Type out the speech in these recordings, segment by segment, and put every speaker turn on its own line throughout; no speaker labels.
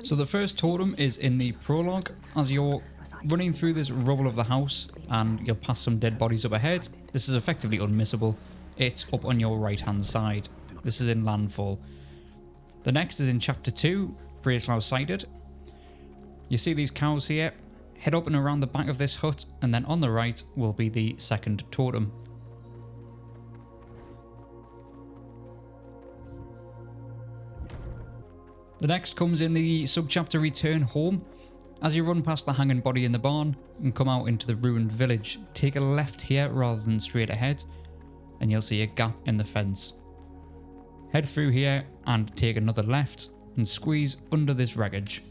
So the first totem is in the prologue. As you're running through this rubble of the house and you'll pass some dead bodies up ahead, this is effectively unmissable. It's up on your right hand side. This is in Landfall. The next is in chapter 2, Freyaslaw sighted. You see these cows here. Head up and around the back of this hut, and then on the right will be the second totem. The next comes in the subchapter Return Home. As you run past the hanging body in the barn and come out into the ruined village, take a left here rather than straight ahead, and you'll see a gap in the fence. Head through here and take another left and squeeze under this wreckage.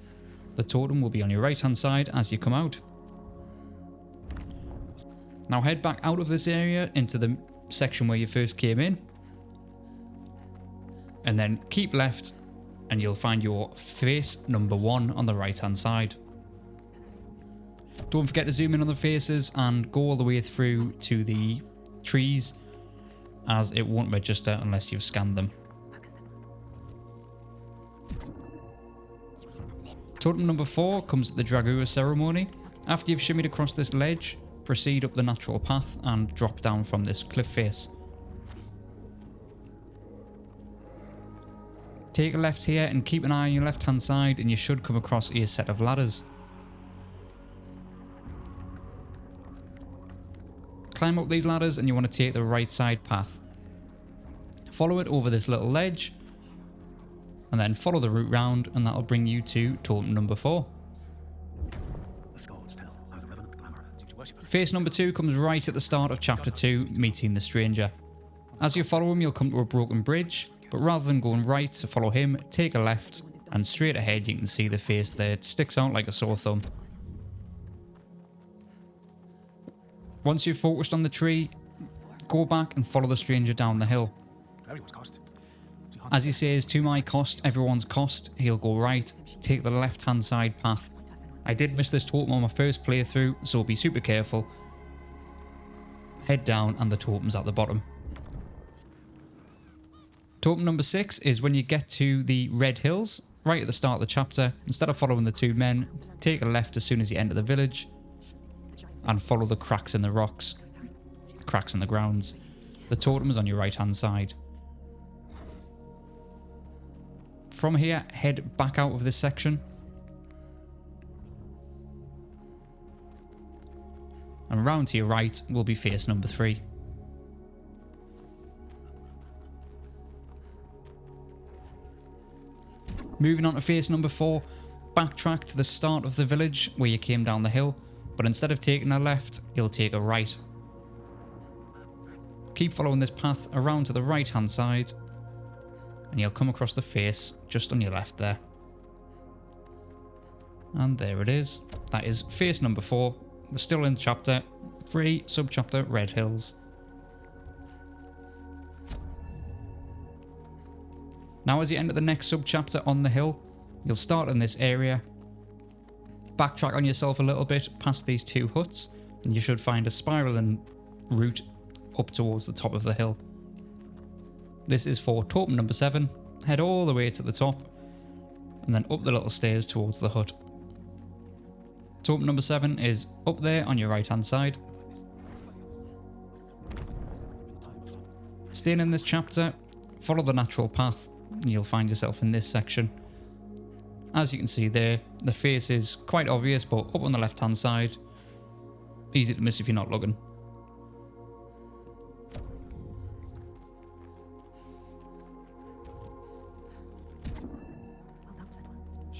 The totem will be on your right hand side as you come out. Now head back out of this area into the section where you first came in, and then keep left and you'll find your face number 1 on the right hand side. Don't forget to zoom in on the faces and go all the way through to the trees, as it won't register unless you've scanned them. Totem number 4 comes at the Dragua ceremony. After you've shimmied across this ledge, proceed up the natural path and drop down from this cliff face. Take a left here and keep an eye on your left hand side, and you should come across a set of ladders. Climb up these ladders and you want to take the right side path. Follow it over this little ledge and then follow the route round, and that'll bring you to totem number 4. Face number 2 comes right at the start of chapter 2, meeting the stranger. As you follow him, you'll come to a broken bridge, but rather than going right to follow him, take a left, and straight ahead you can see the face there. It sticks out like a sore thumb. Once you've focused on the tree, go back and follow the stranger down the hill. As he says, to my cost, everyone's cost, he'll go right, take the left hand side path. I did miss this totem on my first playthrough, so be super careful. Head down and the totem's at the bottom. Totem number 6 is when you get to the Red Hills, right at the start of the chapter. Instead of following the 2 men, take a left as soon as you enter the village and follow the cracks in the rocks, cracks in the grounds. The totem is on your right hand side. From here, head back out of this section and round to your right will be face number 3. Moving on to face number 4, backtrack to the start of the village where you came down the hill, but instead of taking a left, you'll take a right. Keep following this path around to the right hand side and you'll come across the face just on your left there. And there it is. That is face number 4. We're still in chapter 3, subchapter Red Hills. Now as you enter the next subchapter on the hill, you'll start in this area, backtrack on yourself a little bit past these 2 huts, and you should find a spiraling route up towards the top of the hill. This is for totem number 7. Head all the way to the top and then up the little stairs towards the hut. Totem number 7 is up there on your right hand side. Staying in this chapter, follow the natural path and you'll find yourself in this section. As you can see there, the face is quite obvious, but up on the left hand side, easy to miss if you're not looking.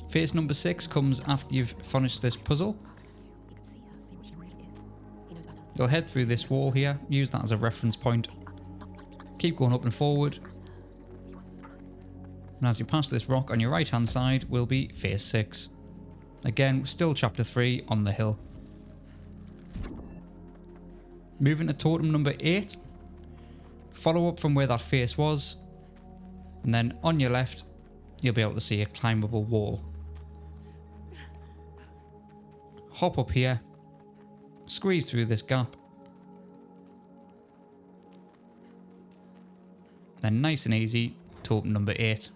Face number 6 comes after you've finished this puzzle. You'll head through this wall here, use that as a reference point. Keep going up and forward. And as you pass this rock on your right hand side will be face 6. Again, still chapter 3 on the hill. Moving to totem number 8. Follow up from where that face was. And then on your left, you'll be able to see a climbable wall. Hop up here, squeeze through this gap, then nice and easy, totem number 8.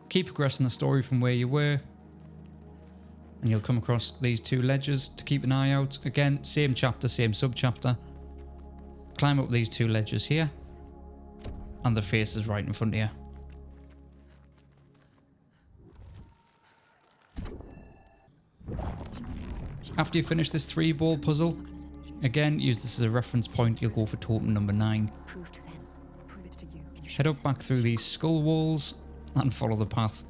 Keep progressing the story from where you were, and you'll come across these 2 ledges to keep an eye out. Again, same chapter, same sub-chapter. Climb up these 2 ledges here, and the face is right in front of you. After you finish this 3-ball puzzle, again, use this as a reference point, you'll go for totem number 9. Head up back through these skull walls and follow the path.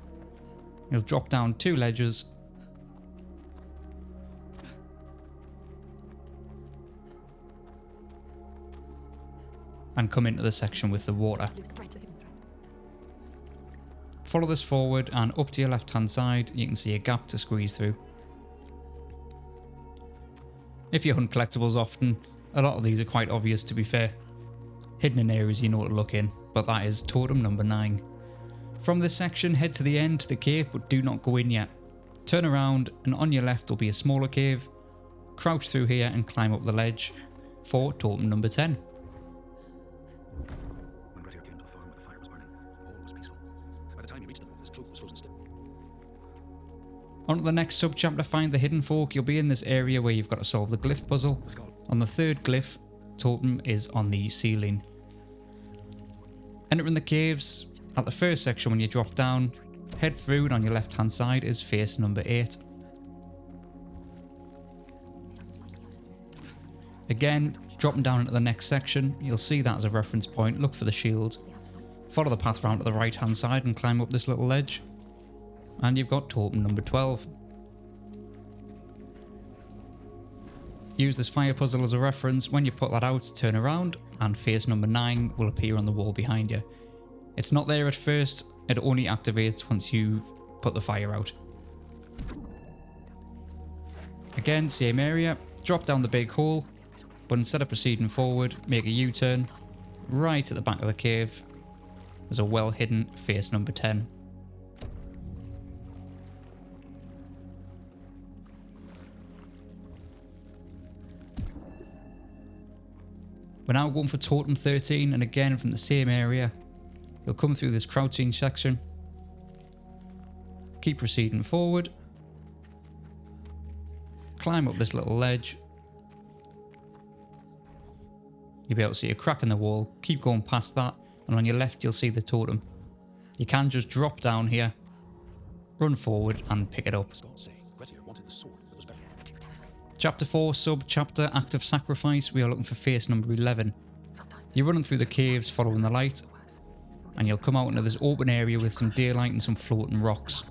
You'll drop down 2 ledges and come into the section with the water. Follow this forward, and up to your left hand side you can see a gap to squeeze through. If you hunt collectibles often, a lot of these are quite obvious, to be fair. Hidden in areas you know to look in, but that is totem number 9. From this section, head to the end to the cave, but do not go in yet. Turn around, and on your left will be a smaller cave. Crouch through here and climb up the ledge for totem number 10.
When Grettir came to the farm where the fire was burning, all was peaceful. By the time he reached them, his cloak was frozen still.
On to the next sub-chapter, find the hidden folk. You'll be in this area where you've got to solve the glyph puzzle. On the 3rd glyph, totem is on the ceiling. Entering the caves, at the first section when you drop down, head through, and on your left hand side is face number 8. Again, dropping down into the next section, you'll see that as a reference point. Look for the shield. Follow the path round to the right hand side and climb up this little ledge. And you've got totem number 12. Use this fire puzzle as a reference. When you put that out, turn around and face number 9 will appear on the wall behind you. It's not there at first, it only activates once you've put the fire out. Again, same area, drop down the big hole, but instead of proceeding forward, make a U-turn. Right at the back of the cave, there's a well hidden face number 10. We're now going for totem 13, and again from the same area. You'll come through this crouching section. Keep proceeding forward. Climb up this little ledge. You'll be able to see a crack in the wall. Keep going past that, and on your left you'll see the totem. You can just drop down here, run forward and pick it up. Chapter 4, sub-chapter, Act of Sacrifice. We are looking for face number 11. You're running through the caves following the light, and you'll come out into this open area with some daylight and some floating rocks.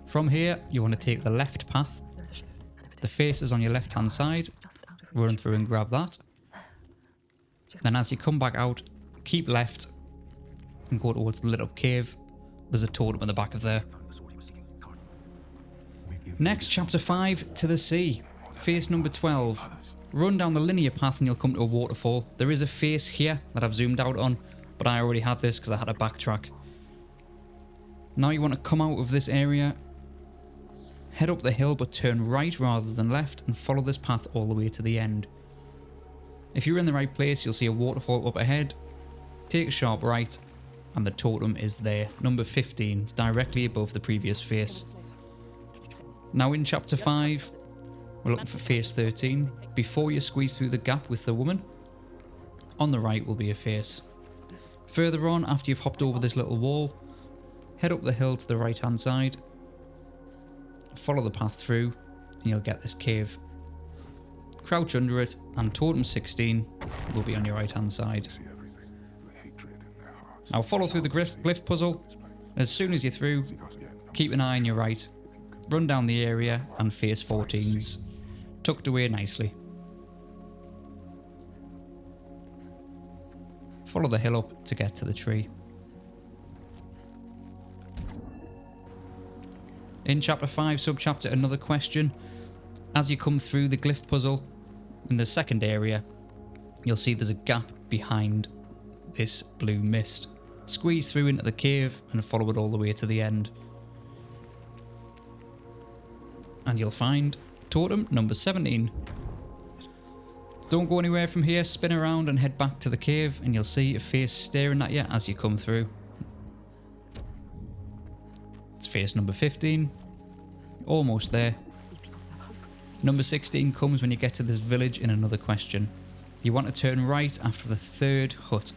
From here, you want to take the left path. The face is on your left hand side. Run through and grab that. Then as you come back out, keep left and go towards the lit up cave. There's a totem at the back of there. Next, chapter 5, to the sea. Face number 12. Run down the linear path and you'll come to a waterfall. There is a face here that I've zoomed out on, but I already had this because I had to backtrack. Now you want to come out of this area, head up the hill but turn right rather than left, and follow this path all the way to the end. If you're in the right place, you'll see a waterfall up ahead. Take a sharp right and the totem is there. Number 15. It's directly above the previous face. Now in chapter 5, we're looking for face 13. Before you squeeze through the gap with the woman, on the right will be a face. Further on, after you've hopped over this little wall, head up the hill to the right hand side, follow the path through, and you'll get this cave. Crouch under it, and totem 16 will be on your right hand side. Now follow through the glyph puzzle, and as soon as you're through, keep an eye on your right. Run down the area and face 14's tucked away nicely. Follow the hill up to get to the tree. In chapter 5, sub-chapter, another question. As you come through the glyph puzzle, in the second area, you'll see there's a gap behind this blue mist. Squeeze through into the cave and follow it all the way to the end. And you'll find totem number 17. Don't go anywhere from here, spin around and head back to the cave and you'll see a face staring at you as you come through. That's face number 15. Almost there.
These people deserve hope.
Number 16 comes when you get to this village in another question. You want to turn right after the third hut.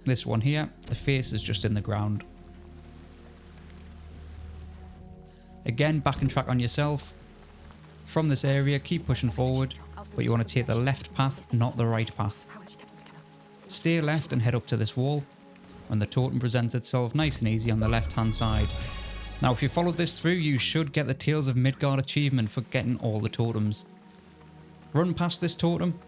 This one here, the face is just in the ground. Again, back and track on yourself. From this area, keep pushing forward, but you want to take the left path, not the right path.
How has she kept them together?
Stay left and head up to this wall, and the totem presents itself nice and easy on the left hand side. Now if you followed this through, you should get the Tales of Midgard achievement for getting all the totems. Run past this totem,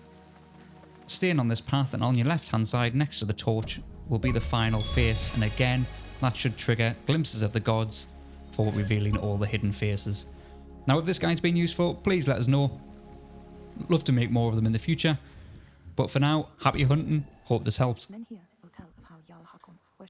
staying on this path, and on your left hand side next to the torch will be the final face, and again that should trigger glimpses of the gods for revealing all the hidden faces. Now if this guide's been useful, please let us know. Love to make more of them in the future, but for now, happy hunting, hope this helps.
Men here will tell of how Jarl Hakon